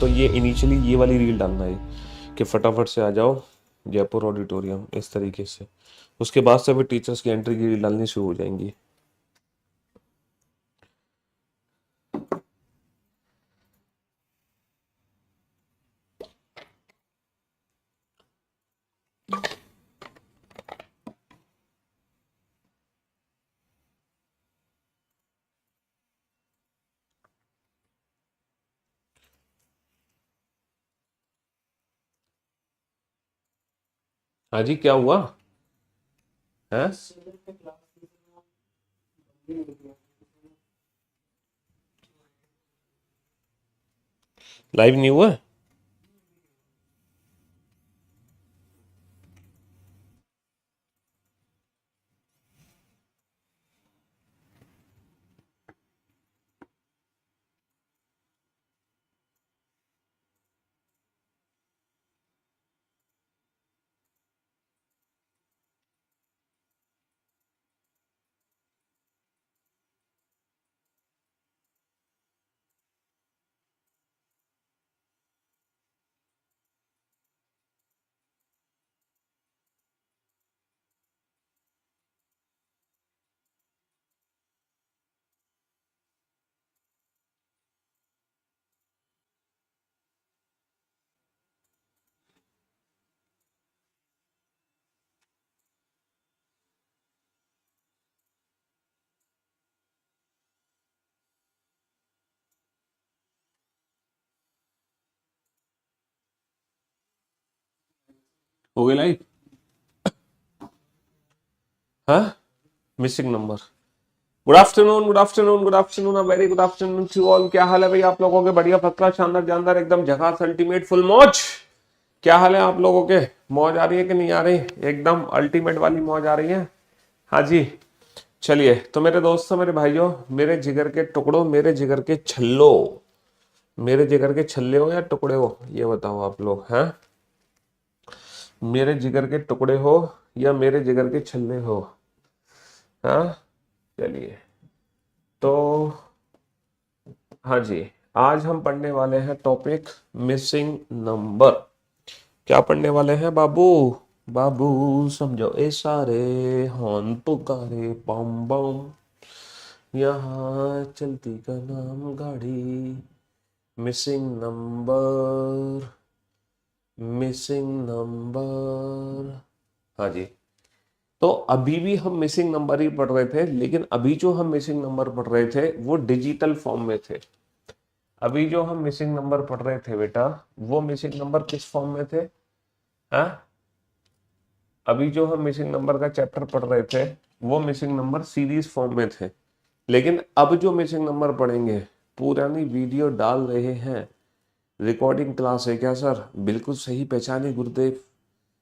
तो ये इनिशियली ये वाली रील डालना है कि फटाफट से आ जाओ जयपुर ऑडिटोरियम, इस तरीके से। उसके बाद से फिर टीचर्स की एंट्री की रील डालनी शुरू हो जाएंगी। हाँ जी, क्या हुआ है? लाइव नहीं हुआ? हो गई लाइव? हाँ, missing number. Good afternoon, good afternoon, good afternoon, very good afternoon to all. क्या हाल है भाई आप लोगों के? बढ़िया, फतला, शानदार, जानदार, एकदम झकास, अल्टीमेट, फुल मौज। क्या हाल है आप लोगों के? मौज आ रही है कि नहीं आ रही? एकदम अल्टीमेट वाली मौज आ रही है। हाँ जी, चलिए। तो मेरे दोस्तों, मेरे भाइयों, मेरे जिगर के टुकड़ों, मेरे जिगर के छल्लो, मेरे जिगर के छल्ले हो या टुकड़े हो, ये बताओ आप लोग हैं? मेरे जिगर के टुकड़े हो या मेरे जिगर के छल्ले हो? हाँ, चलिए। तो हाँ जी, आज हम पढ़ने वाले हैं टॉपिक मिसिंग नंबर। क्या पढ़ने वाले हैं बाबू? बाबू समझो ए सारे, हॉर्न पुकारे बम बम, यहाँ चलती का नाम गाड़ी। Missing number, missing number. हाँ जी। तो अभी भी हम मिसिंग नंबर ही पढ़ रहे थे, लेकिन अभी जो हम मिसिंग नंबर पढ़ रहे थे वो डिजिटल फॉर्म में थे। अभी जो हम मिसिंग नंबर पढ़ रहे थे बेटा, वो मिसिंग नंबर किस फॉर्म में थे? हाँ, अभी जो हम मिसिंग नंबर का चैप्टर पढ़ रहे थे वो मिसिंग नंबर सीरीज फॉर्म में थे। लेकिन अब जो मिसिंग नंबर पढ़ेंगे, पुरानी वीडियो डाल रहे हैं, रिकॉर्डिंग क्लास है क्या सर? बिल्कुल सही पहचाने गुरुदेव,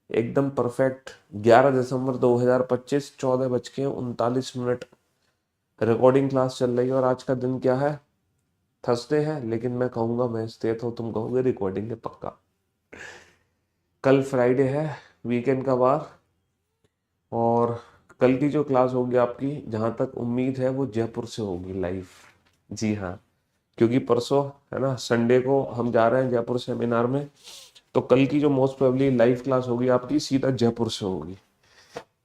एकदम परफेक्ट। 11 दिसंबर 2025, 14:39 रिकॉर्डिंग क्लास चल रही है। और आज का दिन क्या है? थर्सडे है, लेकिन मैं कहूंगा मैं स्टेट हो, तुम कहोगे रिकॉर्डिंग है पक्का। कल फ्राइडे है, वीकेंड का वार। और कल की जो क्लास होगी आपकी, जहां तक उम्मीद है, वो जयपुर से होगी लाइव। जी हाँ, क्योंकि परसों है ना, संडे को हम जा रहे हैं जयपुर सेमिनार में। तो कल की जो मोस्ट प्रोबेबली लाइव क्लास होगी आपकी, सीधा जयपुर से होगी।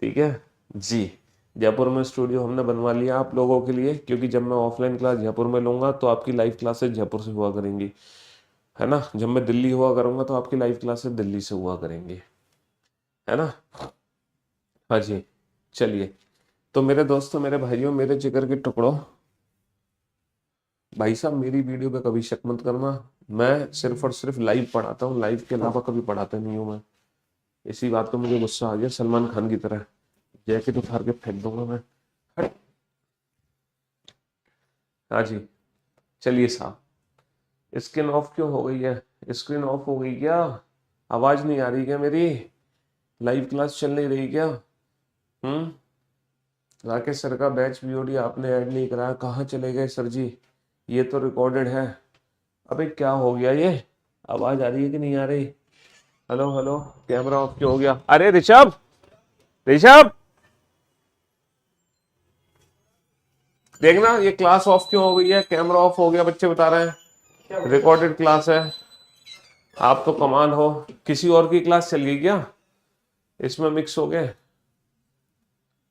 ठीक है जी। जयपुर में स्टूडियो हमने बनवा लिया आप लोगों के लिए, क्योंकि जब मैं ऑफलाइन क्लास जयपुर में लूंगा तो आपकी लाइव क्लासेस जयपुर से हुआ करेंगी, है ना। जब मैं दिल्ली हुआ करूंगा तो आपकी लाइव क्लासेस दिल्ली से हुआ करेंगी, है ना। हाँ जी, चलिए। तो मेरे दोस्तों, मेरे भाइयों, मेरे जिगर के टुकड़ों, भाई साहब मेरी वीडियो पे कभी शक मत करना। मैं सिर्फ और सिर्फ लाइव पढ़ाता हूँ, लाइव के अलावा कभी पढ़ाता नहीं हूँ मैं। इसी बात को मुझे गुस्सा आ गया, सलमान खान की तरह जैकेट उतार के फेंक दूंगा मैं। हट। हाँ जी, चलिए साहब। स्क्रीन ऑफ क्यों हो गई है? स्क्रीन ऑफ हो गई क्या? आवाज नहीं आ रही क्या मेरी? लाइव क्लास चल नहीं रही क्या? हम्म। राकेश सर का बैच वीओडी आपने ऐड नहीं कराया, कहाँ चले गए सर जी? ये तो रिकॉर्डेड है। अबे क्या हो गया ये? आवाज आ रही है कि नहीं आ रही? हेलो हेलो, कैमरा ऑफ क्यों हो गया? अरे ऋषभ, ऋषभ, देखना ये क्लास ऑफ क्यों हो गई है? कैमरा ऑफ हो गया, बच्चे बता रहे हैं रिकॉर्डेड क्लास है। आप तो कमाल हो। किसी और की क्लास चल गई क्या, इसमें मिक्स हो गए,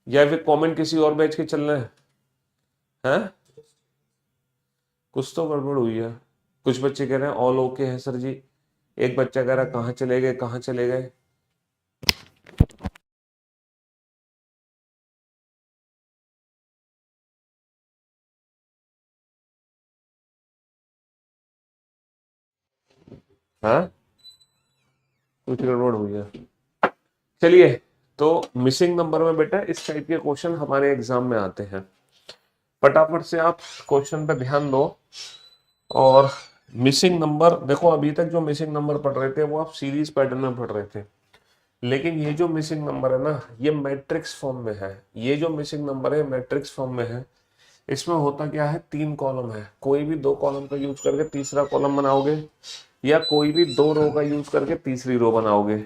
या फिर कमेंट किसी और बैच के चल रहे हैं? कुछ तो गड़बड़ हुई है। कुछ बच्चे कह रहे हैं ऑल ओके है सर जी, एक बच्चा कह रहा है कहाँ चले गए कहाँ चले गए। हाँ, कुछ गड़बड़ हुई है। चलिए, तो मिसिंग नंबर में बेटा इस टाइप के क्वेश्चन हमारे एग्जाम में आते हैं। फटाफट से आप क्वेश्चन पे ध्यान दो। और मिसिंग नंबर देखो, अभी तक जो मिसिंग नंबर पढ़ रहे थे वो आप सीरीज पैटर्न में पढ़ रहे थे, लेकिन ये जो मिसिंग नंबर है ना, ये मैट्रिक्स फॉर्म में है। ये जो मिसिंग नंबर है मैट्रिक्स फॉर्म में है। इसमें होता क्या है, 3 कॉलम है, कोई भी 2 कॉलम का यूज करके तीसरा कॉलम बनाओगे, या कोई भी 2 रो का यूज करके तीसरी रो बनाओगे।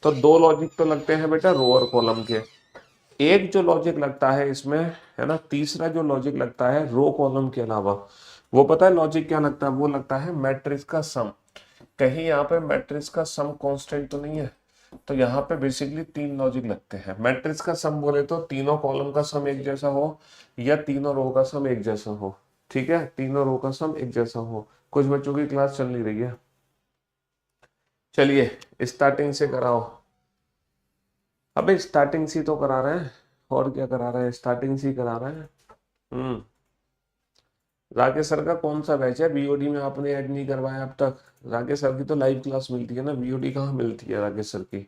तो 2 लॉजिक तो लगते हैं बेटा रो और कॉलम के। एक जो लॉजिक लगता है इसमें, है ना, तीसरा जो लॉजिक लगता है रो कॉलम के अलावा, वो पता है लॉजिक क्या लगता है, वो लगता है मैट्रिक्स का सम। कहीं यहाँ पे मैट्रिक्स का सम कांस्टेंट तो नहीं है, तो यहाँ पे बेसिकली 3 लॉजिक लगते हैं। मैट्रिक्स का सम बोले तो तीनों कॉलम का सम एक जैसा हो, या तीनों रो का सम एक जैसा हो। ठीक है, तीनों रो का सम एक जैसा हो। कुछ बच्चों की क्लास चल नहीं रही है। चलिए स्टार्टिंग से कराओ। अबे स्टार्टिंग से तो करा रहे हैं, और क्या करा रहे हैं, स्टार्टिंग से ही करा रहे हैं। हम्म। राकेश सर का कौन सा बैच है, बीओडी में आपने ऐड नहीं करवाया अब तक? राकेश सर की तो लाइव क्लास मिलती है ना, बीओडी कहाँ मिलती है राकेश सर की?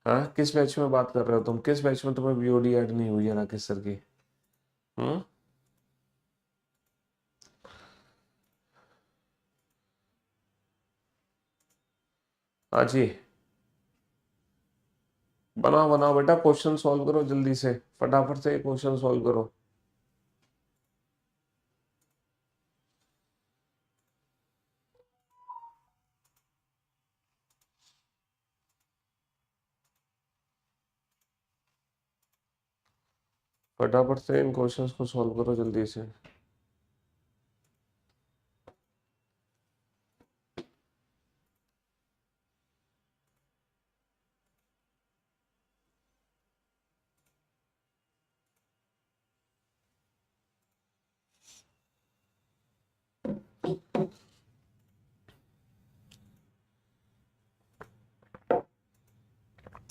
हाँ, किस बैच में बात कर रहे हो तुम, किस बैच में तुम्हें बीओडी ऐड नहीं हुई है राकेश सर की? हम्म। हाँ जी, बनाओ बनाओ बेटा, क्वेश्चन सॉल्व करो जल्दी से, फटाफट से क्वेश्चन सॉल्व करो। फटाफट से इन क्वेश्चंस को सॉल्व करो जल्दी से।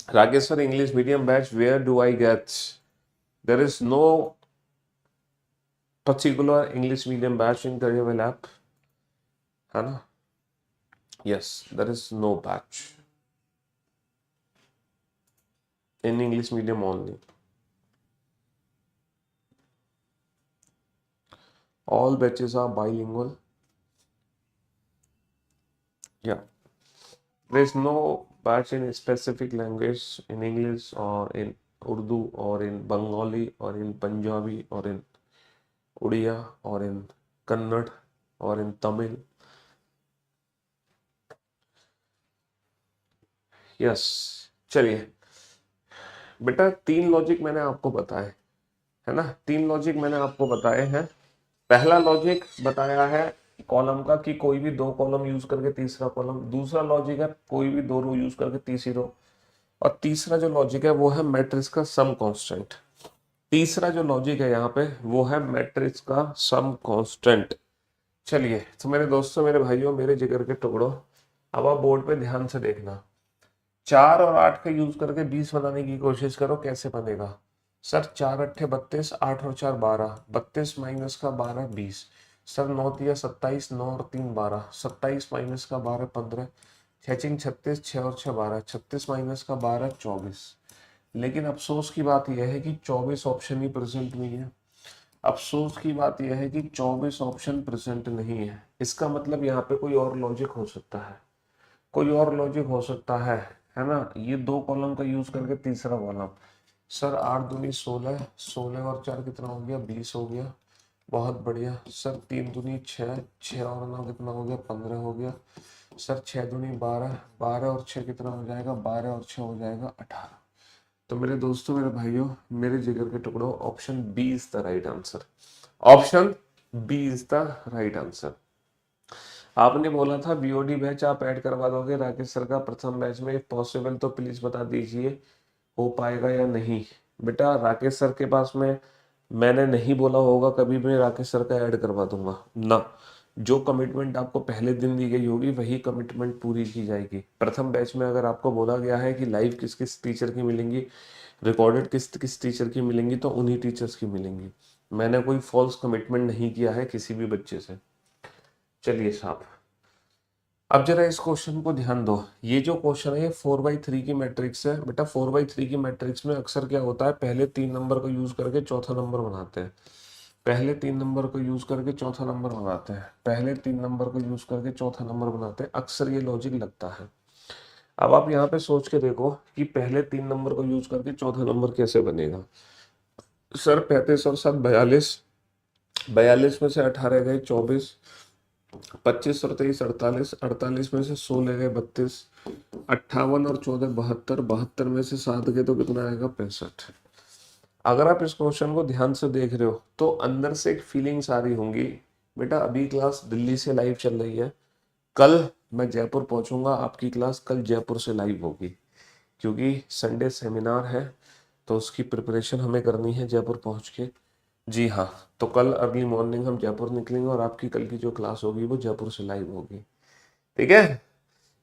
Rakesh sir, English medium batch, where do I get? There is no particular English medium batch in career app, है ना? Yes, there is no batch in English medium only. All batches are bilingual. Yeah, there is no batch in a specific language, in English or in Urdu or in Bengali or in Punjabi or in Odia or in Kannada or in Tamil. Yes. चलिए बेटा, 3 logic मैंने आपको बताए, है ना, 3 logic मैंने आपको बताए हैं। पहला लॉजिक बताया है कॉलम का, कि कोई भी 2 कॉलम यूज करके तीसरा कॉलम। दूसरा लॉजिक है कोई भी 2 रो यूज करके तीसरी रो। और तीसरा जो लॉजिक है वो है मैट्रिक्स का सम कांस्टेंट। तीसरा जो लॉजिक है यहाँ पे वो है मैट्रिक्स का सम कांस्टेंट। चलिए, तो मेरे दोस्तों, मेरे भाइयों, मेरे जिगर के टुकड़ों, अब आप बोर्ड पे ध्यान से देखना। 4 और 8 का यूज करके 20 बनाने की कोशिश करो, कैसे बनेगा? सर 4 अट्ठे 32, 8 और 4 12, 32 माइनस का 12 20। सर 9 तिया 27, 9 और 3 12, 27 माइनस का 12 15, 6 6 36, 6 और 6 12, 36 माइनस का 12 24। लेकिन अफसोस की बात यह है कि 24 ऑप्शन ही प्रेजेंट नहीं है। अफसोस की बात यह है कि 24 ऑप्शन प्रेजेंट नहीं है। इसका मतलब यहाँ पे कोई और लॉजिक हो सकता है, कोई और लॉजिक हो सकता है ना? ये 2 कॉलम का यूज करके तीसरा कॉलम। सर 8 दूनी 16, 16 और 4 कितना हो गया, 20 हो गया। बहुत बढ़िया सर। 3 दूनी 6, 6 और 9 कितना हो गया, 15 हो गया। सर 6 दूनी 12, 12 और 6 कितना हो जाएगा, 12 और 6 हो जाएगा 18। तो मेरे दोस्तों, मेरे भाइयों, मेरे जिगर के टुकड़ों, option B is the right answer. Option B is the right answer. आपने बोला था बीओडी बैच आप ऐड करवा दोगे राकेश सर का प्रथम बैच में, इफ पॉसिबल तो प्लीज बता दीजिए हो पाएगा या नहीं। बेटा राकेश सर के पास में मैंने नहीं बोला होगा कभी भी राकेश सर का ऐड करवा दूंगा ना। जो कमिटमेंट आपको पहले दिन दी गई होगी वही कमिटमेंट पूरी की जाएगी। प्रथम बैच में अगर आपको बोला गया है कि लाइव किस किस टीचर की मिलेंगी, रिकॉर्डेड किस किस टीचर की मिलेंगी, तो उन्हीं टीचर्स की मिलेंगी। मैंने कोई फॉल्स कमिटमेंट नहीं किया है किसी भी बच्चे से। चलिए साहब, अब जरा इस क्वेश्चन को ध्यान दो। ये जो क्वेश्चन है ये 4/3 की मैट्रिक्स है। बेटा 4/3 की मैट्रिक्स में अक्सर क्या होता है, पहले 3 नंबर को यूज करके चौथा नंबर बनाते हैं, पहले 3 नंबर को यूज करके चौथा नंबर बनाते हैं, पहले 3 नंबर को यूज करके चौथा नंबर बनाते हैं, अक्सर ये लॉजिक लगता है। अब आप यहाँ पे सोच के देखो कि पहले 3 नंबर को यूज करके चौथा नंबर कैसे बनेगा। सर 35 और 7 42, 42 में से 18 गए 24, 25 और 23 48, 48 में से 16 गए 32, 58 और 14 72, 72 में से 7 गए तो कितना आएगा 65। अगर आप इस क्वेश्चन को ध्यान से देख रहे हो तो अंदर से एक फीलिंग्स आ रही होंगी, बेटा अभी क्लास दिल्ली से लाइव चल रही है, कल मैं जयपुर पहुंचूंगा, आपकी क्लास कल जयपुर से लाइव होगी, क्योंकि संडे सेमिनार है तो उसकी प्रिपरेशन हमें करनी है जयपुर पहुंच के। जी हाँ, तो कल अर्ली मॉर्निंग हम जयपुर निकलेंगे और आपकी कल की जो क्लास होगी वो जयपुर से लाइव होगी। ठीक है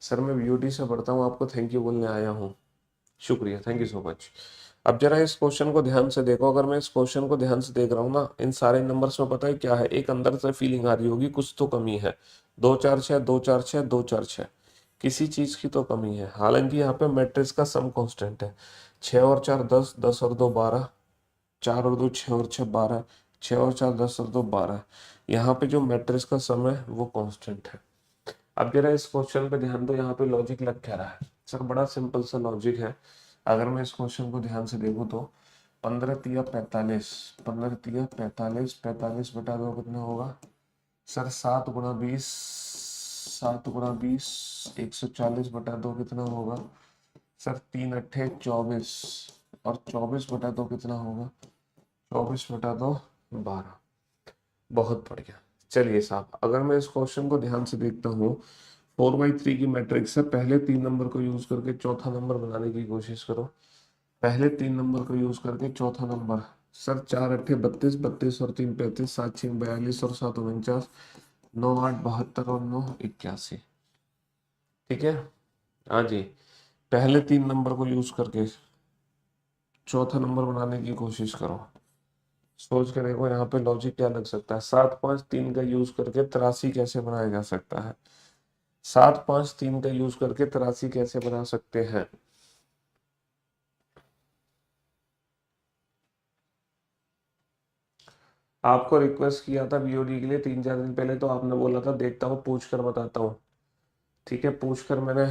सर, मैं बीयूटी से पढ़ता हूँ, आपको थैंक यू बोलने आया हूँ। शुक्रिया, थैंक यू सो मच। अब जरा इस क्वेश्चन को ध्यान से देखो। अगर मैं इस क्वेश्चन को ध्यान से देख रहा हूँ ना, इन सारे नंबर्स में पता है क्या है, एक अंदर से फीलिंग आ रही होगी कुछ तो कमी है। 2 4 6 2 4 6 2 4 6, किसी चीज की तो कमी है। हालांकि यहाँ पे मैट्रिक्स का सम कांस्टेंट है, 6 और 4 10, 10 और 2 12, 4 और 2 6 और 6 12, 6 और 4 10 और 2 12। यहाँ पे जो मैट्रिक्स का सम है वो कांस्टेंट है। अब जरा इस क्वेश्चन पे ध्यान दो, यहाँ पे लॉजिक लग क्या रहा है। सर बड़ा सिंपल सा लॉजिक है। अगर मैं इस क्वेश्चन को ध्यान से देखूँ तो 15 तिया 45, 15 तिया 45, 45 बटा 2 कितना होगा सर 7 गुणा 20, 7 गुणा 20 140 बटा 2 कितना होगा सर 3 अट्ठे 24, और 24 बटा 2 कितना होगा 24 बटा 2 12। बहुत बढ़िया। चलिए साहब, अगर मैं इस क्वेश्चन को ध्यान से देखता हूँ, 4/3 की मैट्रिक्स है, पहले 3 नंबर को यूज करके चौथा नंबर बनाने की कोशिश करो। पहले 3 नंबर को यूज करके चौथा नंबर, सर 4 अट्ठे 32, 32 और 3 35, 7 6 42 और 7 49, 9 8 72 और 9 81। ठीक है, हाँ जी, पहले 3 नंबर को यूज करके चौथा नंबर बनाने की कोशिश करो। सोच के देखो यहाँ पे लॉजिक क्या लग सकता है। 7 5 3 का यूज करके 83 कैसे बनाया जा सकता है, 7 5 3 का यूज करके 83 कैसे बना सकते हैं। आपको रिक्वेस्ट किया था बीओडी के लिए 3 4 दिन पहले, तो आपने बोला था देखता हूँ पूछ कर बताता हूँ। ठीक है, पूछ कर मैंने,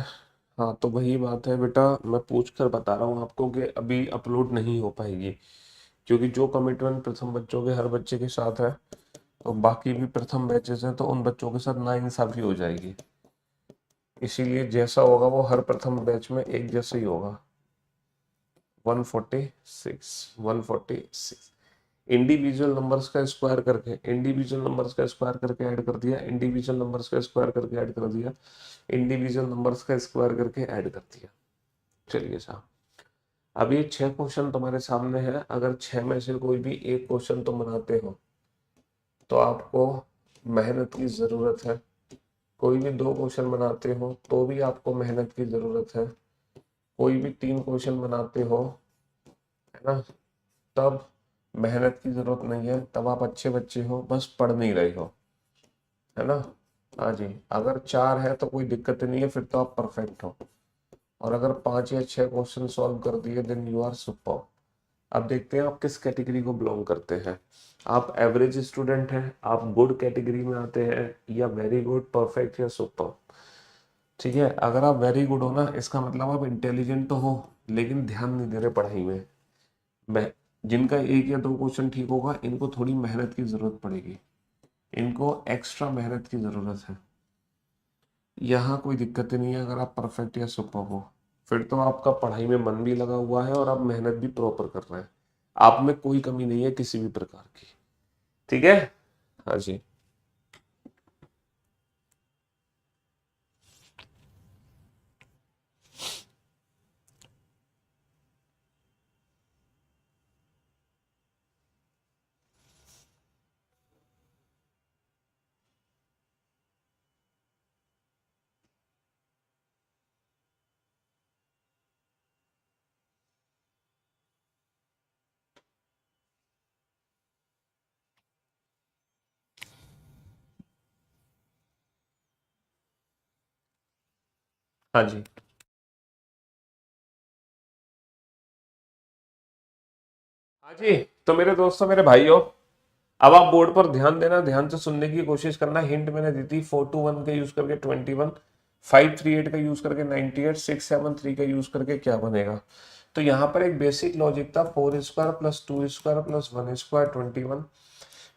हाँ तो वही बात है बेटा, मैं पूछ कर बता रहा हूँ आपको कि अभी अपलोड नहीं हो पाएगी, क्योंकि जो कमिटमेंट प्रथम बच्चों के हर बच्चे के साथ है तो बाकी भी प्रथम बैचेस हैं तो उन बच्चों के साथ नाइंसाफी हो जाएगी। इसीलिए जैसा होगा वो हर प्रथम बैच में एक जैसा ही होगा। 146, 146 इंडिविजुअल नंबर्स का स्क्वायर करके, इंडिविजुअल नंबर्स का स्क्वायर करके ऐड कर दिया, इंडिविजुअल नंबर्स का स्क्वायर करके ऐड कर दिया, इंडिविजुअल नंबर्स का स्क्वायर करके ऐड कर दिया। चलिए साहब, अब ये 6 क्वेश्चन तुम्हारे सामने है। अगर 6 में से कोई भी एक क्वेश्चन तुम बनाते हो तो आपको मेहनत की जरूरत है, कोई भी 2 क्वेश्चन बनाते हो तो भी आपको मेहनत की जरूरत है, कोई भी 3 क्वेश्चन बनाते हो, है ना, तब मेहनत की जरूरत नहीं है, तब आप अच्छे बच्चे हो, बस पढ़ नहीं रहे हो, है ना। हाँ जी, अगर 4 है तो कोई दिक्कत नहीं है, फिर तो आप परफेक्ट हो, और अगर 5 या 6 क्वेश्चन सॉल्व कर दिए देन यू आर सुपर। अब देखते हैं आप किस कैटेगरी को बिलोंग करते हैं। आप एवरेज स्टूडेंट हैं, आप गुड कैटेगरी में आते हैं, या वेरी गुड, परफेक्ट या सुपर। ठीक है, अगर आप वेरी गुड हो ना, इसका मतलब आप इंटेलिजेंट तो हो लेकिन ध्यान नहीं दे रहे पढ़ाई में। मैं, जिनका 1 या 2 क्वेश्चन ठीक होगा इनको थोड़ी मेहनत की जरूरत पड़ेगी, इनको एक्स्ट्रा मेहनत की जरूरत है। यहाँ कोई दिक्कत नहीं है अगर आप परफेक्ट या सुपर हो, फिर तो आपका पढ़ाई में मन भी लगा हुआ है और आप मेहनत भी प्रॉपर कर रहे हैं, आप में कोई कमी नहीं है किसी भी प्रकार की। ठीक है, हाँ जी। हाँ जी, हाँ जी। तो मेरे दोस्तों, मेरे भाइयों, अब आप बोर्ड पर ध्यान देना, ध्यान से सुनने की कोशिश करना। हिंट मैंने दी थी 421 का यूज करके 21, 538 का यूज करके 98, 673 का यूज करके क्या बनेगा। तो यहाँ पर एक बेसिक लॉजिक था, 4 square plus 2 square plus 1 square 21,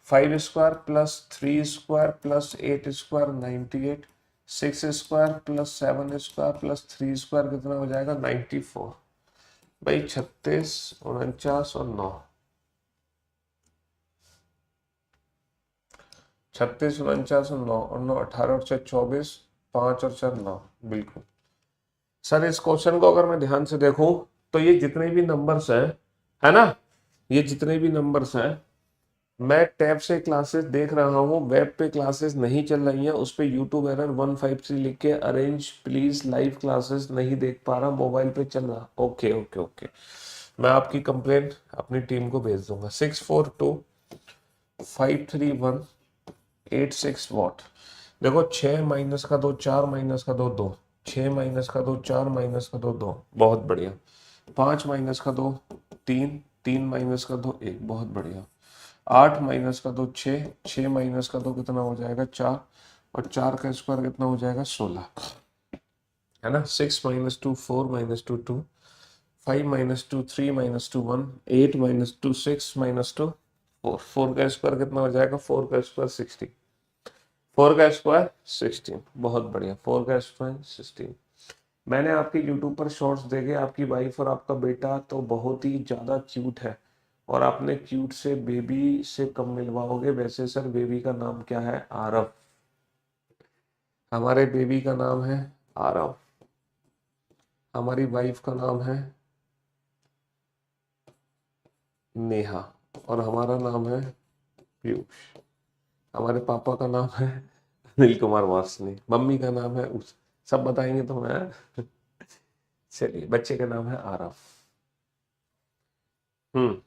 5 square plus 3 square plus 8 square 98, 6 square plus 7 square plus 3 square कितना हो जाएगा 94। भाई 36, 49 और 9, 36, 49 और 9 और 9 18 और 6 24, 5 और 4 9। बिल्कुल सर, इस क्वेश्चन को अगर मैं ध्यान से देखूं तो ये जितने भी नंबर्स हैं, है ना, ये जितने भी नंबर्स हैं, मैं टैब से क्लासेस देख रहा हूँ, वेब पे क्लासेस नहीं चल रही हैं, उस पे यूट्यूब एरर 153 लिख के अरेंज प्लीज लाइव क्लासेस नहीं देख पा रहा, मोबाइल पे चल रहा। ओके ओके ओके, मैं आपकी कंप्लेंट अपनी टीम को भेज दूंगा। 642-531-86 वॉट। देखो 6 माइनस का 2 4 माइनस का 2 2, 6 माइनस का 2 4 माइनस का 2 2, बहुत बढ़िया। 5 माइनस का 2 3, 3 माइनस का 2 1, बहुत बढ़िया। 8 माइनस का 2 6, 6 माइनस का 2 कितना हो जाएगा 4, और 4 का स्क्वायर कितना हो जाएगा 16, है ना। 6 minus 2 4 minus 2 2, 5 minus 2 3 minus 2 1, 8 minus 2 6 minus 2 4, 4 का स्क्वायर कितना हो जाएगा 4 का स्क्वायर 16, 4 का स्क्वायर 16, बहुत बढ़िया। 4 का स्क्वायर 16। मैंने आपके यूट्यूब पर शॉर्ट्स देखे, आपकी वाइफ और आपका बेटा तो बहुत ही ज्यादा क्यूट है, और आपने क्यूट से बेबी से कम मिलवाओगे। वैसे सर बेबी का नाम क्या है? आरव। हमारे बेबी का नाम है आरव, हमारी वाइफ का नाम है नेहा, और हमारा नाम है पीयूष। हमारे पापा का नाम है अनिल कुमार वासनी, मम्मी का नाम है उस, सब बताएंगे तो मैं चलिए, बच्चे का नाम है आरव। हम्म,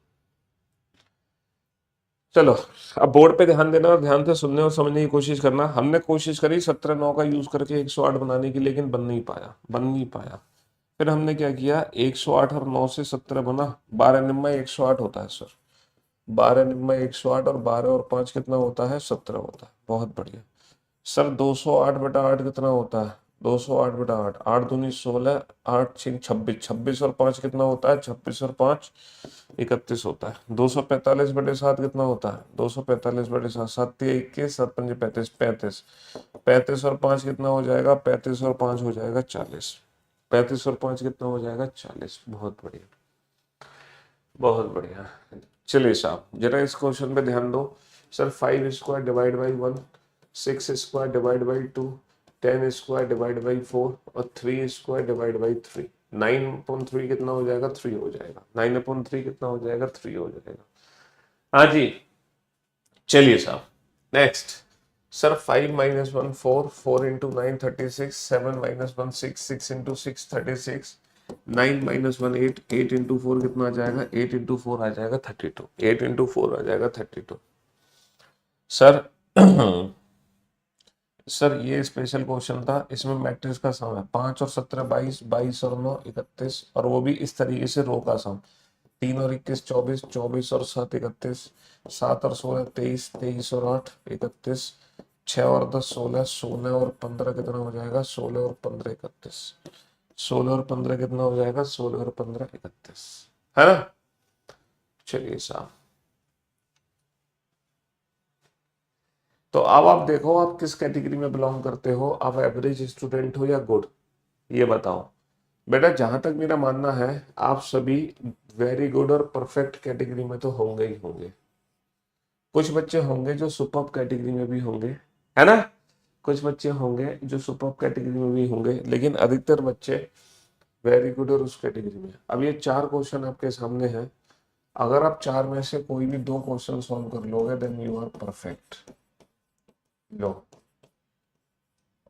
चलो, अब बोर्ड पे ध्यान देना और ध्यान से सुनने और समझने की कोशिश करना। हमने कोशिश करी 17 9 का यूज करके 108 बनाने की, लेकिन बन नहीं पाया, बन नहीं पाया। फिर हमने क्या किया, 108 और 9 से 17 बना, 12 निम्मा 108 होता है सर, 12 निम्मा 108, और 12 और 5 कितना होता है 17 होता है, बहुत बढ़िया। सर 208/8 कितना होता है 208/8, 8 दूनी 16, 8 6 26, 26 और 5 कितना होता है 26 और 5 31 होता है। 245/7 कितना होता है 245/7, 7 21, 7 5 35, 35, 35 और 5 कितना हो जाएगा 35 और 5 हो जाएगा 40, 35 और 5 कितना हो जाएगा 40, बहुत बढ़िया, बहुत बढ़िया। चलिए साहब, जरा इस क्वेश्चन पे ध्यान दो। Sir 5 square divide by 1, 6 square divide by 2, 10 square divide by 4 और 3 स्क्वायर डिवाइड बाई 3। 9/3 कितना हो जाएगा 3 हो जाएगा, 9/3 कितना हो जाएगा 3 हो जाएगा। हाँ जी, चलिए साहब, नेक्स्ट। सर 5 - 1 4, 4 × 9 36, 7 - 1 6, 6 × 6 36, 9 - 1 8, 8 × 4 कितना आ जाएगा 8 × 4 आ जाएगा 32, 8 × 4 आ जाएगा 32। सर सर ये स्पेशल क्वेश्चन था, इसमें मैट्रिक्स का सम है 5 और 17 22, 22 और 9 31, और वो भी इस तरीके से रो का सम, 3 और 21 24, 24 और 7 31, 7 और 16 23, 23 और 8 31, 6 और 10 16, 16 और 15 कितना हो जाएगा 16 और 15 31, 16 और 15 कितना हो जाएगा 16 और 15 31, है ना। चलिए साहब, तो अब आप देखो आप किस कैटेगरी में बिलोंग करते हो, आप एवरेज स्टूडेंट हो या गुड, ये बताओ। बेटा जहां तक मेरा मानना है, आप सभी वेरी गुड और परफेक्ट कैटेगरी में तो होंगे ही होंगे। कुछ बच्चे होंगे जो सुपर कैटेगरी में भी होंगे, है ना, कुछ बच्चे होंगे जो सुपर कैटेगरी में भी होंगे, लेकिन अधिकतर बच्चे वेरी गुड और उस कैटेगरी में। अब ये 4 क्वेश्चन आपके सामने हैं, अगर आप 4 में से कोई भी 2 क्वेश्चन सॉल्व कर लोगे देन यू आर परफेक्ट। लो,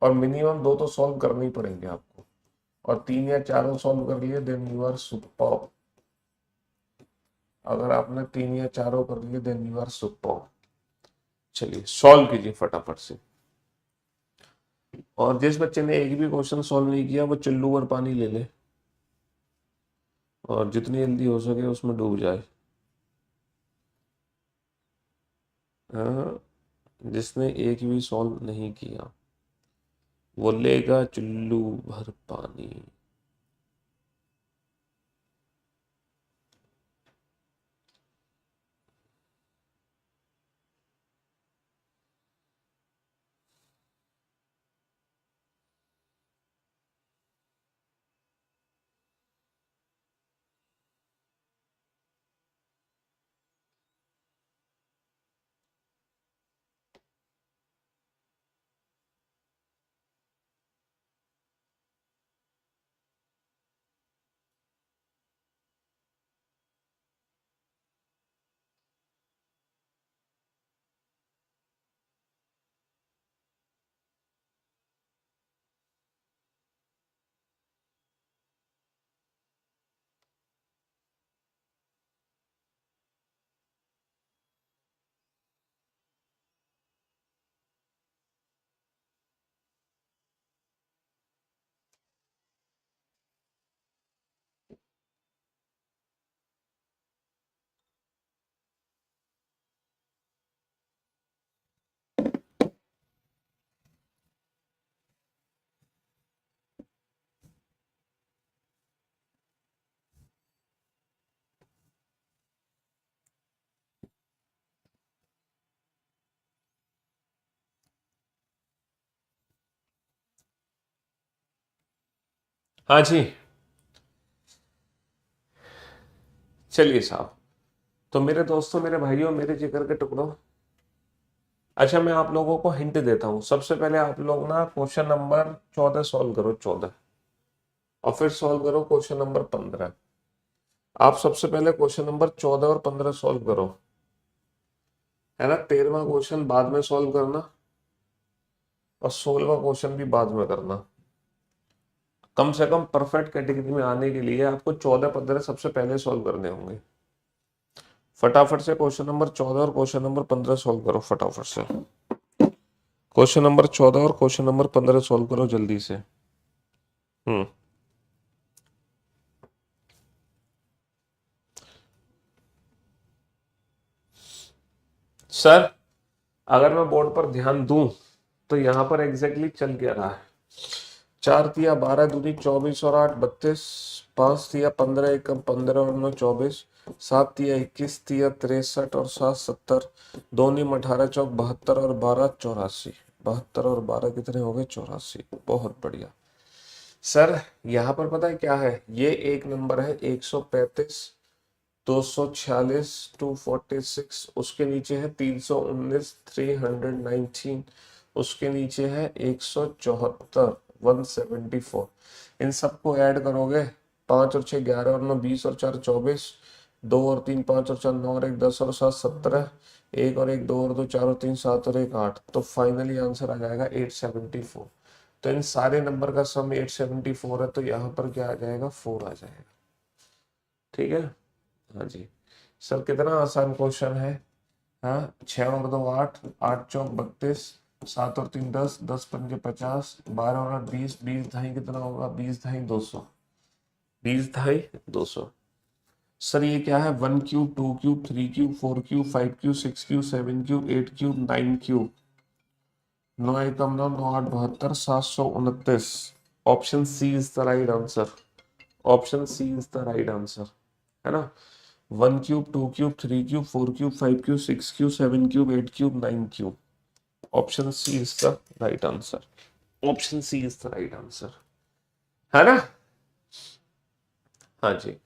और मिनिमम 2 तो सॉल्व करने ही पड़ेंगे आपको, और 3 या 4 सॉल्व कर लिए देन यू आर सुपर। अगर आपने 3 या 4 कर लिए देन यू आर सुपर। चलिए सॉल्व कीजिए फटाफट से। और जिस बच्चे ने एक भी क्वेश्चन सॉल्व नहीं किया वो चुल्लू भर पानी ले ले और जितनी जल्दी हो सके उसमें डूब जाए। हाँ, जिसने एक भी सॉल्व नहीं किया वो लेगा चुल्लू भर पानी। हाँ जी, चलिए साहब। तो मेरे दोस्तों, मेरे भाइयों, मेरे जिगर के टुकड़ों, अच्छा मैं आप लोगों को हिंट देता हूँ। सबसे पहले आप लोग ना क्वेश्चन नंबर 14 सॉल्व करो, 14, और फिर सॉल्व करो क्वेश्चन नंबर 15। आप सबसे पहले क्वेश्चन नंबर 14 और 15 सॉल्व करो, है ना। 13वां क्वेश्चन बाद में सॉल्व करना और 16वां क्वेश्चन भी बाद में करना। कम से कम परफेक्ट कैटेगरी में आने के लिए आपको 14-15 सबसे पहले सॉल्व करने होंगे। फटाफट से क्वेश्चन नंबर 14 और क्वेश्चन नंबर 15 सॉल्व करो फटाफट से। क्वेश्चन नंबर 14 और क्वेश्चन नंबर 15 सॉल्व करो जल्दी से। हम्म। सर, अगर मैं बोर्ड पर ध्यान दूं तो यहां पर एग्जैक्टली चल क्या रहा है। 4 तिया 12 दूनी 24 और 8 32, 5 तिया 15 एकम 15 और 9 24, 7 तिया 21 तिया 63 और 7 70, 2 नीम 18 चौक 72 और 12 84। 72 और 12 कितने हो गए? 84। बहुत बढ़िया सर। यहाँ पर पता है क्या है, ये एक नंबर है 135, 246, 246, उसके नीचे है 319, 319, उसके नीचे है 174, 174। इन सबको ऐड करोगे, 5 और 6 11 और 9 20 और 4 24, 2 और 3 5 और 4 9 और 1 10 और 7 17, 1 और 1 2 और 2 4 और 3 7 और 1 8। तो फाइनली आंसर आ जाएगा 874। तो इन सारे नंबर का सम 874 है, तो यहाँ पर क्या आ जाएगा? 4 आ जाएगा। ठीक है। हाँ जी सर, कितना आसान क्वेश्चन है। हाँ, 6 और 2 8, 8 चौक 32, 7 और 3 10, 10 पंजे 50, 12 और 8 20, 20 ढाई कितना होगा? 20 ढाई 200, 20 ढाई 200। सर ये क्या है? 1 cube, 2 cube, 3 cube, 4 cube, 5 cube, 6 cube, 7 cube, 8 cube, 9 cube. 9 एकम 9, 9 8 72, 729। Option C is the right answer. Option C is the right answer, है ना। 1 cube, 2 cube, 3 cube, 4 cube, 5 cube, 6 cube, 7 cube, 8 cube, 9 cube. Option C is the right answer. Option C is the right answer, है ना। हाँ जी।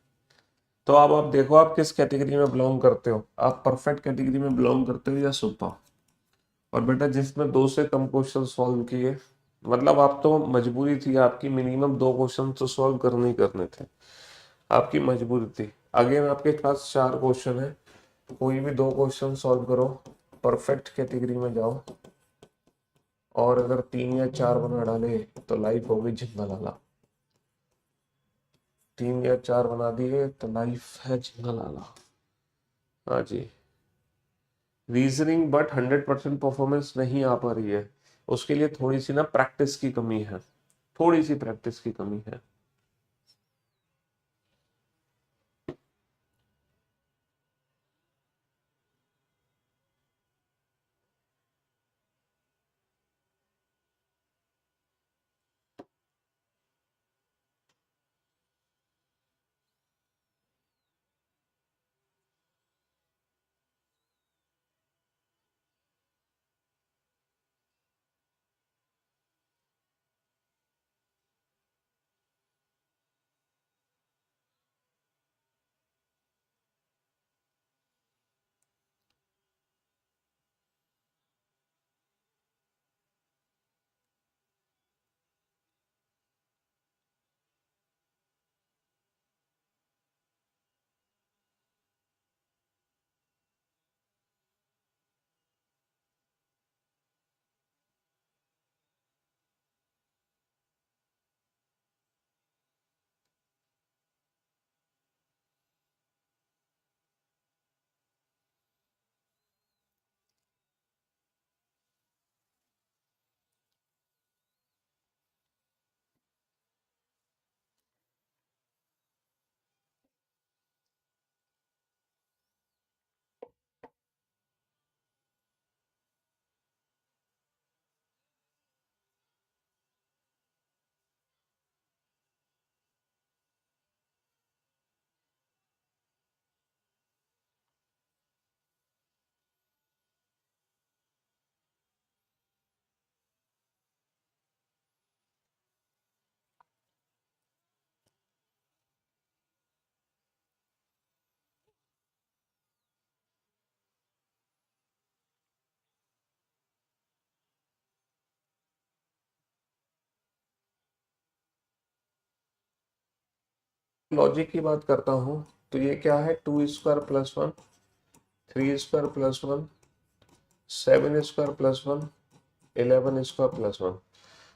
तो अब आप देखो आप किस कैटेगरी में बिलोंग करते हो। आप परफेक्ट कैटेगरी में बिलोंग करते हो या सुपर। और बेटा जिसमें 2 से कम क्वेश्चन सॉल्व किए, मतलब आप तो मजबूरी थी आपकी, मिनिमम 2 क्वेश्चन तो सॉल्व करने ही करने थे, आपकी मजबूरी थी। अगेन आपके पास 4 क्वेश्चन है, कोई भी 2 क्वेश्चन सॉल्व करो, परफेक्ट कैटेगरी में जाओ। और अगर 3 या 4 बना डाले तो लाइफ होगी झिंगालाला। 3 या 4 बना दिए तो लाइफ है झिंगालाला। हाँ जी। रीजनिंग बट 100% परफॉर्मेंस नहीं आ पा रही है। उसके लिए थोड़ी सी ना प्रैक्टिस की कमी है, थोड़ी सी प्रैक्टिस की कमी है। लॉजिक की बात करता हूँ तो ये क्या है, 2² + 1, 3² + 1, 7² + 1, 11² + 1।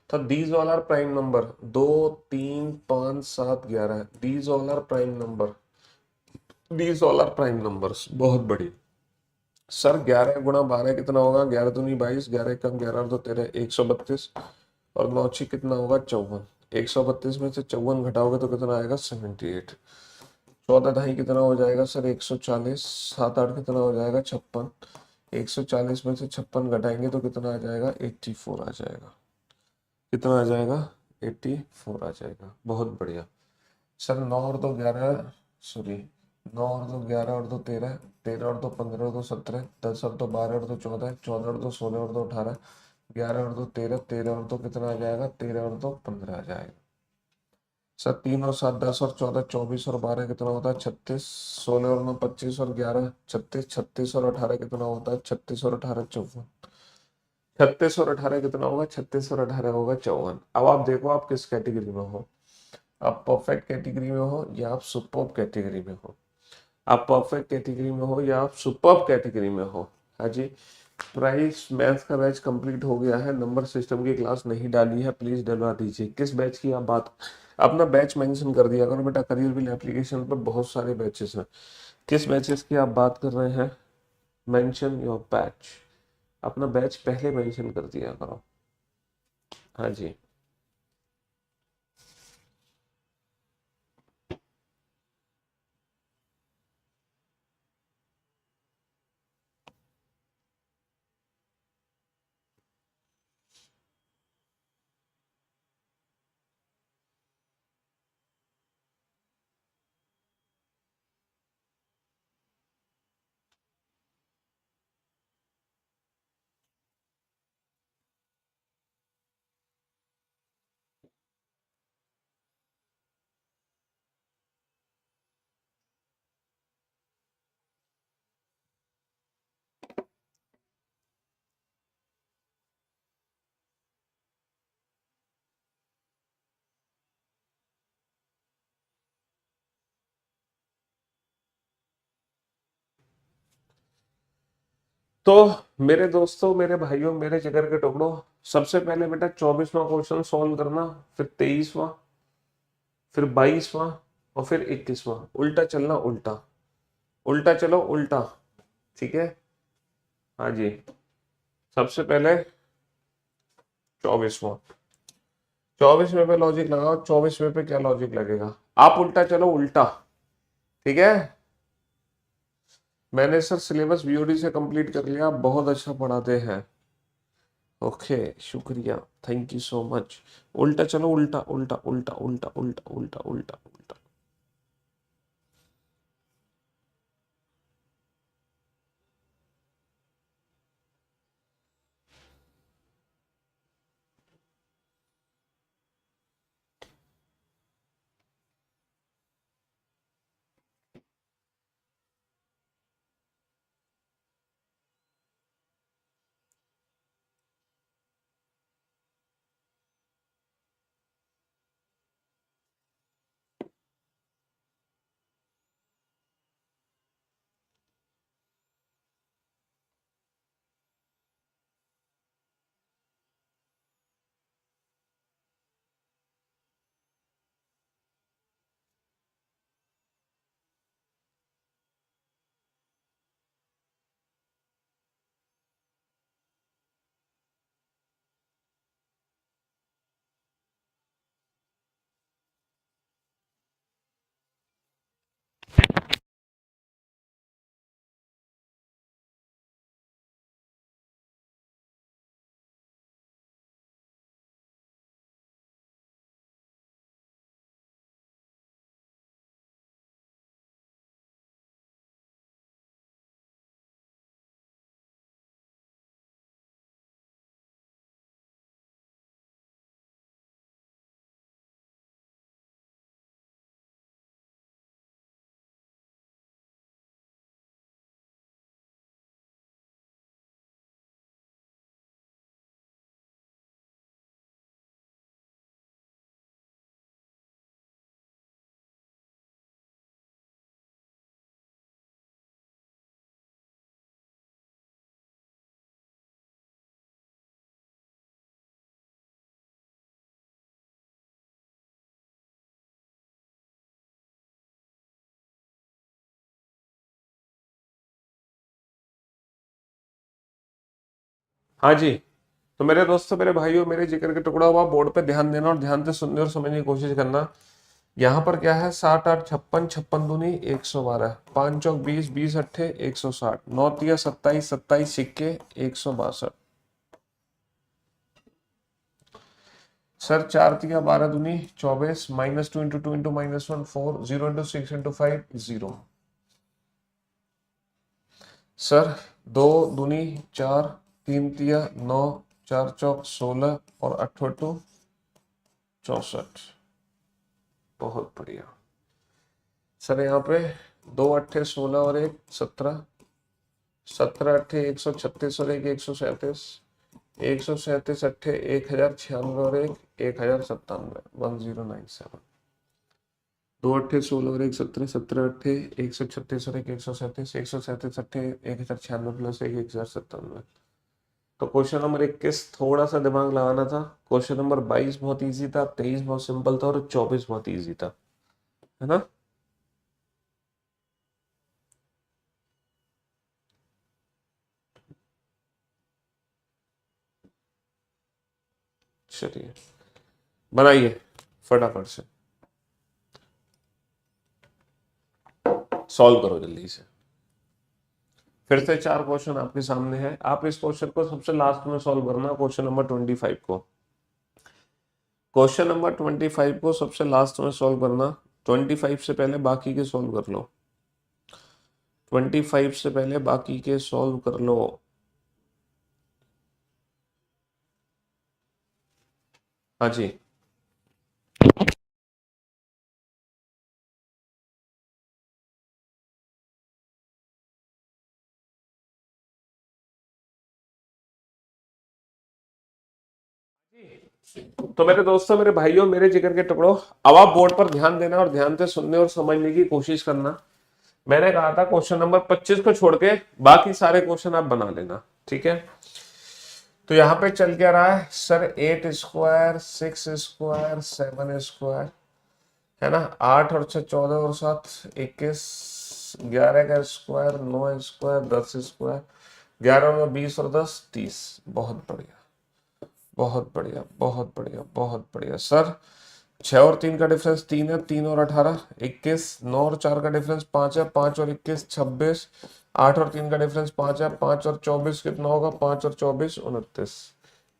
तो these all are prime number, 2, 3, 5, 7, 11, these all are prime number, these all are prime numbers। बहुत बढ़िया सर। 11 × 12 कितना होगा? 11 दूनी 22, 11 × 11 = 13, 132, और 9 × 6 कितना होगा? 54। 132 में से 54 घटाओगे तो कितना आएगा? 78। 14 ढाई कितना हो जाएगा सर? 140। 7 8 कितना हो जाएगा? 56। 140 में से 56 घटाएंगे तो कितना आ जाएगा? 84 आ जाएगा। कितना आ जाएगा? 84 आ जाएगा। बहुत बढ़िया सर। 9 और 2 11, सॉरी, 9 और 2 11 और 2 13, 13 और 2 15 और 2 17, 10 और 2 12 और 2 14, 14 और 2 16 और 2 18, 11 और 2 13, 13 और 2 कितना आ जाएगा? 13 और 2 15 आ जाएगा सर। 3 और 7 10 और 14, 24 और 12 कितना होता है? 36। 16 और 9 25 और 11 36, 36 और 18 कितना होता है? 36 और 18 54। 36 और 18 कितना होगा? 36 और 18 होगा 54। अब आप देखो आप किस कैटेगरी में हो, आप परफेक्ट कैटेगरी में हो या आप सुपर्ब कैटेगरी में हो। आप परफेक्ट कैटेगरी में हो या आप सुपर्ब कैटेगरी में हो। हाँ जी। प्राइस मैथ्स का बैच कंप्लीट हो गया है। नंबर सिस्टम की क्लास नहीं डाली है, प्लीज डलवा दीजिए। किस बैच की आप बात, अपना बैच मेंशन कर दिया करो बेटा। करियर बिल एप्लीकेशन पर बहुत सारे बैचेस हैं। किस बैचेस की आप बात कर रहे हैं? Mention your batch. अपना बैच पहले मेंशन कर दिया करो। हाँ जी। तो मेरे दोस्तों, मेरे भाइयों, मेरे जिगर के टुकड़ों, सबसे पहले बेटा 24वां क्वेश्चन सॉल्व करना, फिर 23वां, फिर 22वां, और फिर 21वां। उल्टा चलना, उल्टा उल्टा चलो, उल्टा। ठीक है। हाँ जी। सबसे पहले 24वां। 24वें पे लॉजिक लगाओ, 24वें पे क्या लॉजिक लगेगा? आप उल्टा चलो, उल्टा। ठीक है, मैंने सर सिलेबस बीओडी से कंप्लीट कर लिया, बहुत अच्छा पढ़ाते हैं। ओके, शुक्रिया, थैंक यू सो मच। उल्टा चलो, उल्टा उल्टा उल्टा उल्टा उल्टा उल्टा उल्टा उल्टा। हाँ जी, तो मेरे दोस्तों, मेरे भाइयों, मेरे जिक्र के टुकड़ा हुआ, बोर्ड पे ध्यान देना और ध्यान से सुनने और समझने की कोशिश करना। यहाँ पर क्या है? 7 8 56, 56 दूनी 112, 5 चौक 20, 20 अट्ठे 160, 9 तिया 27, 27 सिक्के 162। सर 4 तिया 12 दूनी 24, -2 × 2 × -1 4, 0 × 6 × 5 0। सर 2 दूनी 4, 3 तिया 9, 4 चौक 16 और 8 अट्ठू 64। बहुत बढ़िया। सर यहाँ पे 2 अट्ठे 16 और 1 17, 17 अट्ठे 136 और 1 137, 137 अट्ठे 1096 और 1 1097, 1097। 2 अट्ठे 16 और 1 17, 17 अट्ठे 136 और 1 137, 137 अट्ठे 1096 प्लस 1 1097। तो क्वेश्चन नंबर 21 थोड़ा सा दिमाग लगाना था। क्वेश्चन नंबर 22 बहुत इजी था, 23 बहुत सिंपल था और 24 बहुत इजी था, है ना? चलिए बनाइए फटाफट से, सॉल्व करो जल्दी से। फिर से 4 क्वेश्चन आपके सामने है, आप इस क्वेश्चन को सबसे लास्ट में सॉल्व करना, क्वेश्चन नंबर 25 को। क्वेश्चन नंबर 25 को सबसे लास्ट में सॉल्व करना। 25 से पहले बाकी के सॉल्व कर लो, 25 से पहले बाकी के सॉल्व कर लो। हाँ जी, तो मेरे दोस्तों, मेरे भाइयों, मेरे जिगर के टुकड़ों, अब आप बोर्ड पर ध्यान देना और ध्यान से सुनने और समझने की कोशिश करना। मैंने कहा था क्वेश्चन नंबर 25 को छोड़ के बाकी सारे क्वेश्चन आप बना लेना, ठीक है? तो यहाँ पे चल क्या रहा है सर? 8 स्क्वायर, 6 स्क्वायर, 7 स्क्वायर, है ना? 8 और 6 14 और 7 21, 11 का स्क्वायर, 9 स्क्वायर, 10 स्क्वायर, 11 में 20 और 10 30। बहुत बढ़िया, बहुत बढ़िया, बहुत बढ़िया, बहुत बढ़िया सर। 6 और 3 का डिफरेंस 3 है, 3 और 18 21, 9 और 4 का डिफरेंस 5 है, 5 और 21 26, 8 और 3 का डिफरेंस 5 है, 5 और 24 कितना होगा, 5 और 24 29,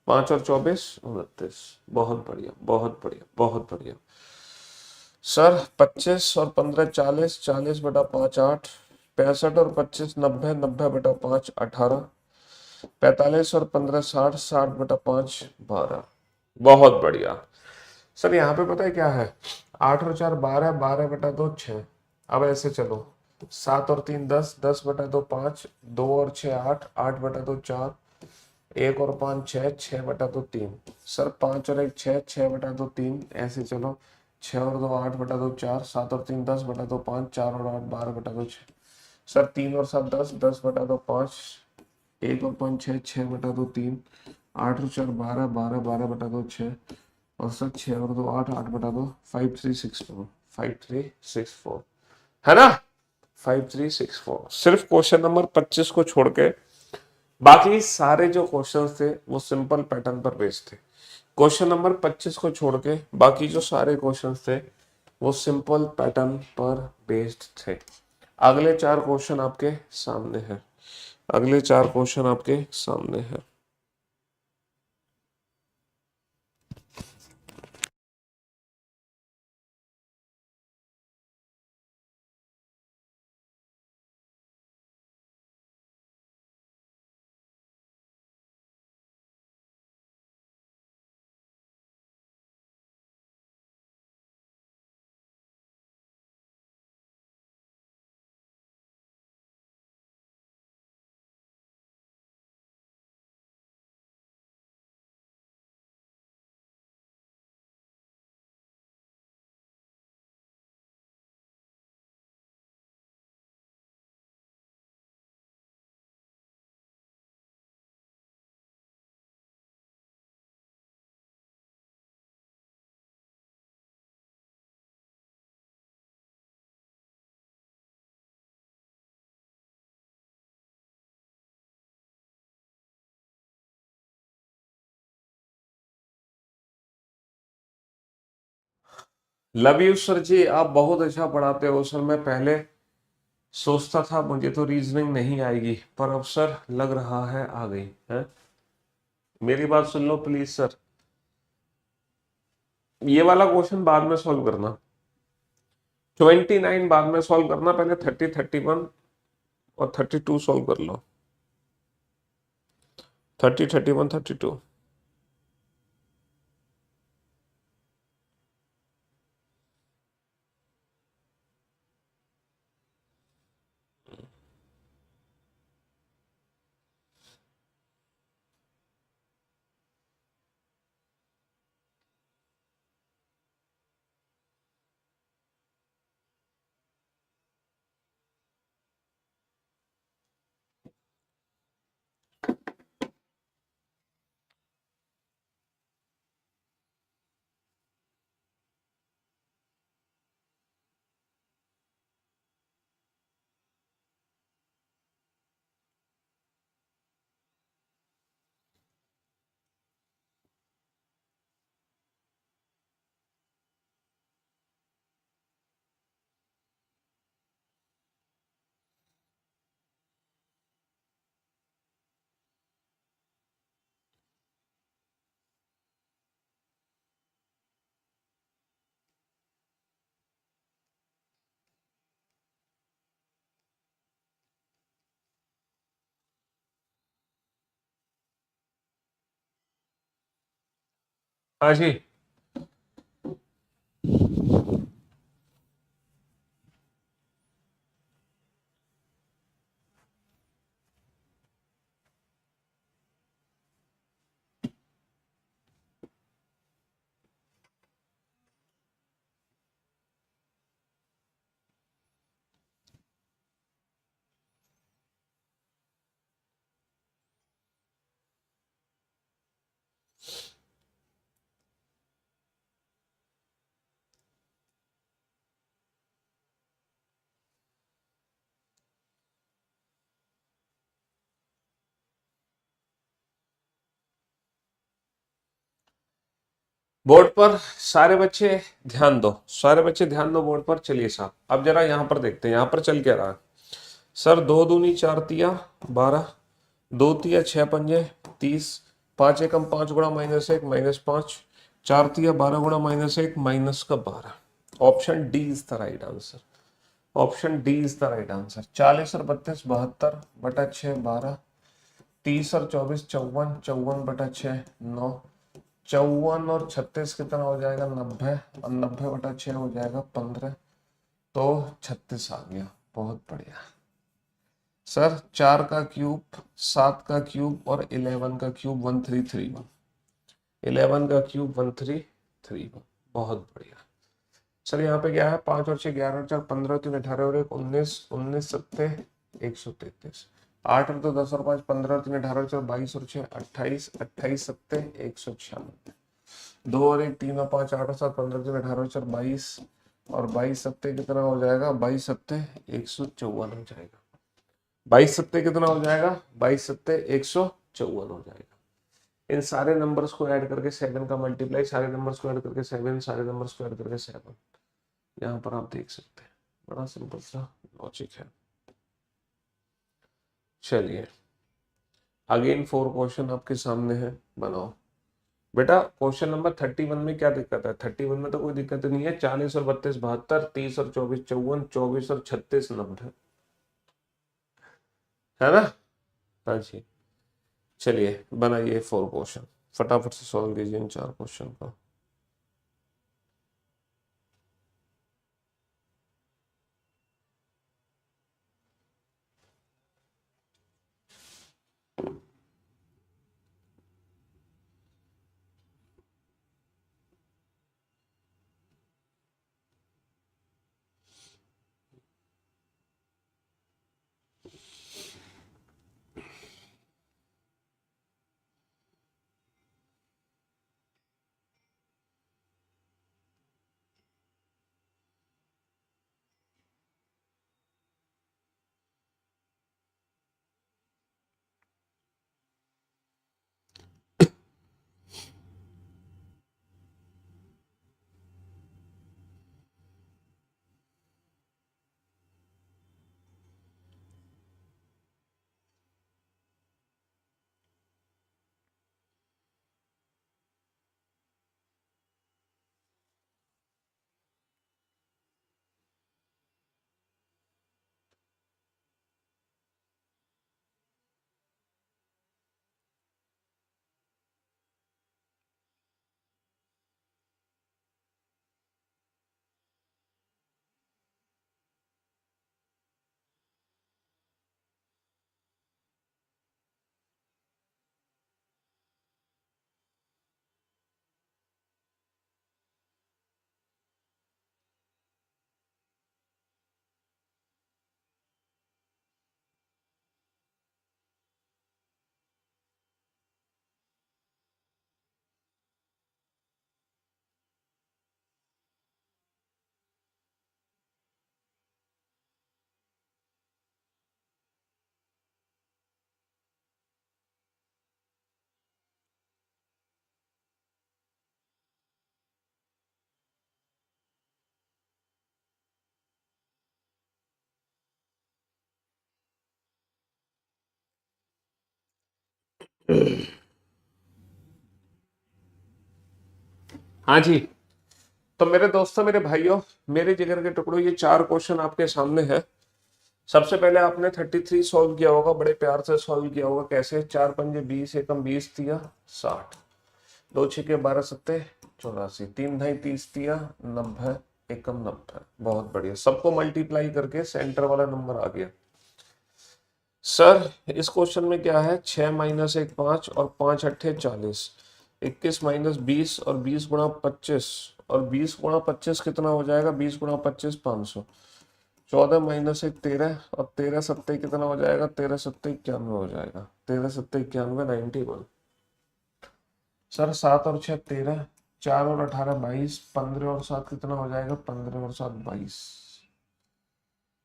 5 और 24 29। बहुत बढ़िया, बहुत बढ़िया, बहुत बढ़िया सर। 25 और 15 40, 40/5 8, 65 और 25 90, 90/5 18, 45 और 15 60, 60/5 12। बहुत बढ़िया सर। यहाँ पे पता है क्या है, 8 और 4 12, 12/2 6। अब ऐसे चलो, 7 और 3 10, 10/2 5, 2 और 6 8, 8/2 4, 1 और 5 6, 6/2 3। सर 5 और 1 6, 6/2 3, ऐसे चलो, 6 और 2 8/2 4, 7 और 3 10/2 5, 4 और 8 12/6। सर 3 और 7 10, 10/2 5, 1 और 5 6, 6/2 3, 8 और 4 12, 12 12/2 6, और सर 6 और 2 8, 8/2, 5364, 5364 है ना, 5364। सिर्फ क्वेश्चन नंबर 25 को छोड़ के बाकी सारे जो क्वेश्चंस थे वो सिंपल पैटर्न पर बेस्ड थे। क्वेश्चन नंबर 25 को छोड़ के बाकी जो सारे क्वेश्चंस थे वो सिंपल पैटर्न पर बेस्ड थे। अगले 4 क्वेश्चन आपके सामने हैं, अगले 4 क्वेश्चन आपके सामने हैं। लव यू सर जी, आप बहुत अच्छा पढ़ाते हो सर। मैं पहले सोचता था मुझे तो रीजनिंग नहीं आएगी, पर अब सर लग रहा है आ गई है। मेरी बात सुन लो प्लीज सर, ये वाला क्वेश्चन बाद में सॉल्व करना, 29 बाद में सॉल्व करना, पहले 30 31 और 32 सॉल्व कर लो। 30 31 32। हाँ जी। बोर्ड पर सारे बच्चे ध्यान दो, सारे बच्चे ध्यान दो बोर्ड पर। चलिए साहब, अब जरा यहाँ पर देखते हैं यहाँ पर चल क्या रहा है। सर 2 दूनी 4 तिया 12, 2 तिया 6 पंजे 30, 5 एकम 5 गुणा -1 -5, 4 तिया 12 गुणा -1 -12। Option D is the right answer. Option D is the right answer. 40 और 32 72 बटा 6 12, 30 और 24 54, 54 बटा 6 9, 54 और 36 कितना हो जाएगा 90, और 90 बटा 6 हो जाएगा 15, तो 36 आ गया। बहुत बढ़िया सर। 4 का क्यूब, 7 का क्यूब और 11 का क्यूब 1331, 11 का क्यूब 1331। बहुत बढ़िया सर। यहाँ पे क्या है, 5 और 6 11 और 4 15, 3 18 और 1 19, 19 सत्ते 133, 8 और 2 10 और 5 15 और 3 18 और 4 22 और 6 28, 28 सत्ते 196, 2 और 1 3 और 5 8 और 7 15 3 18 और 4 22, और 22 सत्ते कितना हो जाएगा, 22 सत्ते 154 हो जाएगा। 22 सत्ते कितना हो जाएगा, 22 सत्ते 154 हो जाएगा। इन सारे नंबर्स को ऐड करके 7 का मल्टीप्लाई, सारे नंबर्स को ऐड करके 7, सारे नंबर्स को ऐड करके 7। यहाँ पर आप देख सकते हैं, बड़ा सिंपल सा लॉजिक है। चलिए अगेन 4 क्वेश्चन आपके सामने है, बनाओ बेटा। क्वेश्चन नंबर 31 में क्या दिक्कत है? 31 में तो कोई दिक्कत नहीं है। 40 और 32 72, 30 और 24 54, 24 और 36 90, है ना? हाँ जी। चलिए बनाइए 4 क्वेश्चन, फटाफट से सॉल्व कीजिए इन 4 क्वेश्चन को। हाँ जी, तो मेरे दोस्तों, मेरे भाइयों, मेरे जिगर के टुकड़ों, ये 4 क्वेश्चन आपके सामने है। सबसे पहले आपने 33 सॉल्व किया होगा, बड़े प्यार से सॉल्व किया होगा। कैसे? 4 पंजे 20, एकम 20 तिया 60, 2 छक्के 12 सत्ते 84, 3 ढाई 30 तिया 90, एकम 90। बहुत बढ़िया, सबको मल्टीप्लाई करके सेंटर वाला नंबर आ गया। सर इस क्वेश्चन में क्या है, 6 माइनस 1 5 और 5 अट्ठे 40, 21 माइनस 20 और 20 गुणा 25, और 20 गुणा 25 कितना हो जाएगा, 20 गुणा 25 500, 14 माइनस 1 13, और 13 सत्ते कितना हो जाएगा, 13 सत्ते 91 हो जाएगा, 13 सत्ते 91 91। सर 7 और 6 13, 4 और 18 22, 15 और 7 कितना हो जाएगा, 15 और 7 22।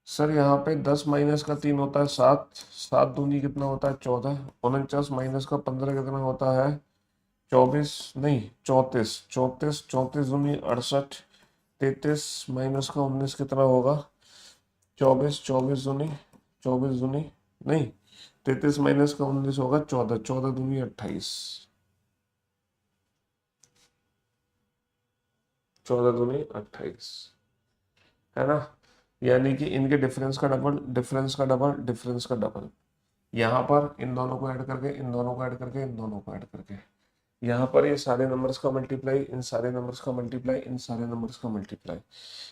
सर यहाँ पे 10 माइनस का 3 होता है 7, 7 दूनी कितना होता है 14, 49 माइनस का 15 कितना होता है 24 नहीं 34, 34 34 दूनी 68, 33 माइनस का 19 कितना होगा? 24 24 दूनी 24 दूनी नहीं 33 माइनस का 19 होगा 14, 14 दूनी 28, 14 दूनी 28, है ना? यानी कि इनके डिफरेंस का डबल, डिफरेंस का डबल, डिफरेंस का डबल। यहाँ पर इन दोनों को ऐड करके, इन दोनों को ऐड करके, इन दोनों को ऐड करके, यहाँ पर ये सारे नंबर्स का मल्टीप्लाई, इन सारे नंबर्स का मल्टीप्लाई, इन सारे नंबर्स का मल्टीप्लाई,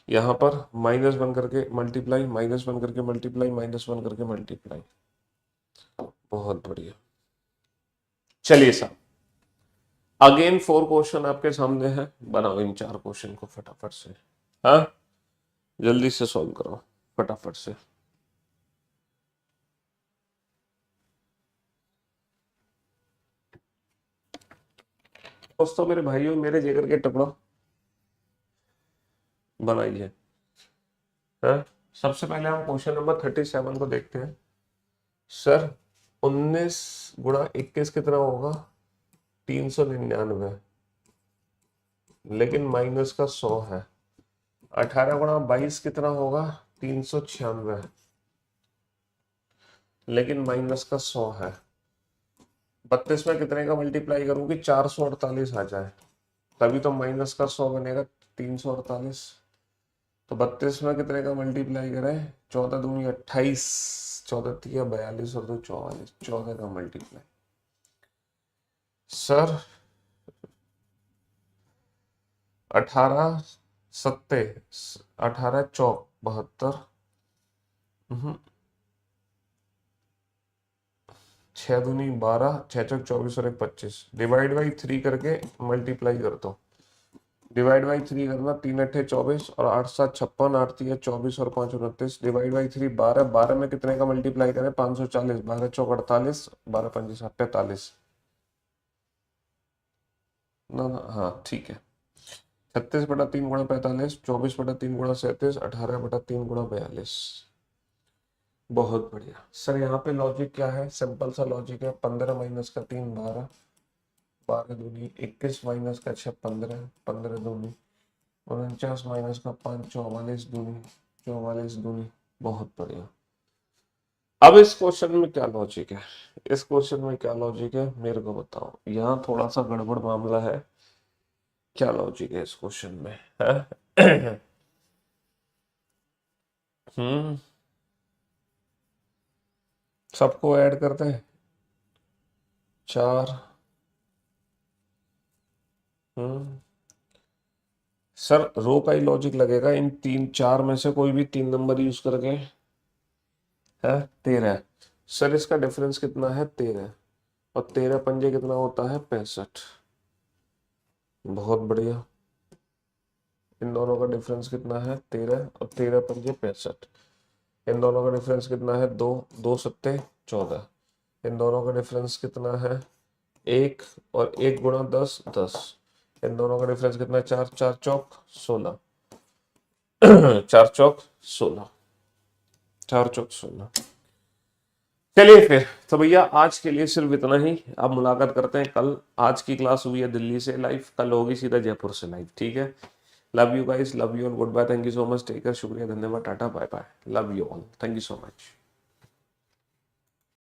यहाँ पर माइनस वन करके मल्टीप्लाई, माइनस वन करके मल्टीप्लाई, माइनस वन करके मल्टीप्लाई। बहुत बढ़िया। चलिए साहब, अगेन 4 क्वेश्चन आपके सामने है, बनाओ इन 4 क्वेश्चन को फटाफट से। हाँ, जल्दी से सॉल्व करो फटाफट से। दोस्तों, मेरे भाइयों, मेरे जिगर के टुकड़ों, बनाइए। हाँ, सबसे पहले हम क्वेश्चन नंबर 37 को देखते हैं। सर 19 गुणा 21 कितना होगा? 399, लेकिन माइनस का 100 है। 18 गुणा 22 कितना होगा? 396, लेकिन माइनस का 100 है। 32 में कितने का मल्टीप्लाई करूं कि 448 आ जाए, तभी तो माइनस का 100 बनेगा 348। तो 32 में कितने का मल्टीप्लाई करें? 14 दूनी 28, 14 तिया 42 और 2 44, 14 का मल्टीप्लाई। सर 18 सत्ते 18 चौक 72, 6 दूनी 12, 6 चौक 24 और 1 25, डिवाइड बाई 3 करके मल्टीप्लाई कर दो। डिवाइड बाई 3 करना, 3 अट्ठे 24 और 8 7 56, 8 तिया 24 और 5 29, डिवाइड बाई 3 12, 12 में कितने का मल्टीप्लाई करें? 540, 12 चौक 48, 12 पंजी 45, ना ना हाँ ठीक है। 36 बटा 3 गुणा 45, 24 बटा 3 गुणा 37, 18 बटा 3 गुणा 42। बहुत बढ़िया सर। यहाँ पे लॉजिक क्या है? सिंपल सा लॉजिक है। 15 माइनस का 3 12, 12 दूनी 21 माइनस का 6 15, 15 दूनी 49 माइनस का 5 44 दूनी 44 दूनी। बहुत बढ़िया। अब इस क्वेश्चन में क्या लॉजिक है? इस क्वेश्चन में क्या लॉजिक है मेरे को बताओ। यहाँ थोड़ा सा गड़बड़ मामला है। क्या लॉजिक है इस क्वेश्चन में है? हम्म, सबको ऐड करते हैं 4। सर रो का ही लॉजिक लगेगा। इन 3 4 में से कोई भी 3 नंबर यूज करके है 13। सर इसका डिफरेंस कितना है? 13, और 13 पंजे कितना होता है? 65। बहुत बढ़िया। इन दोनों का डिफरेंस कितना है? 13 और 13 पंजे 65। इन दोनों का डिफरेंस कितना है? 2, 2 सत्ते 14। इन दोनों का डिफरेंस कितना है? 1, और 1 गुणा 10 10। इन दोनों का डिफरेंस कितना है? 4, 4 चौक 16, 4 चौक 16, 4 चौक 16। चलिए फिर तो भैया आज के लिए सिर्फ इतना ही। अब मुलाकात करते हैं कल। आज की क्लास हुई है दिल्ली से लाइव, कल होगी सीधा जयपुर से लाइव। ठीक है। Love you guys, love you all, good bye, thank you so much, take care, शुक्रिया, धन्यवाद, tata bye bye, love you all, thank you so much.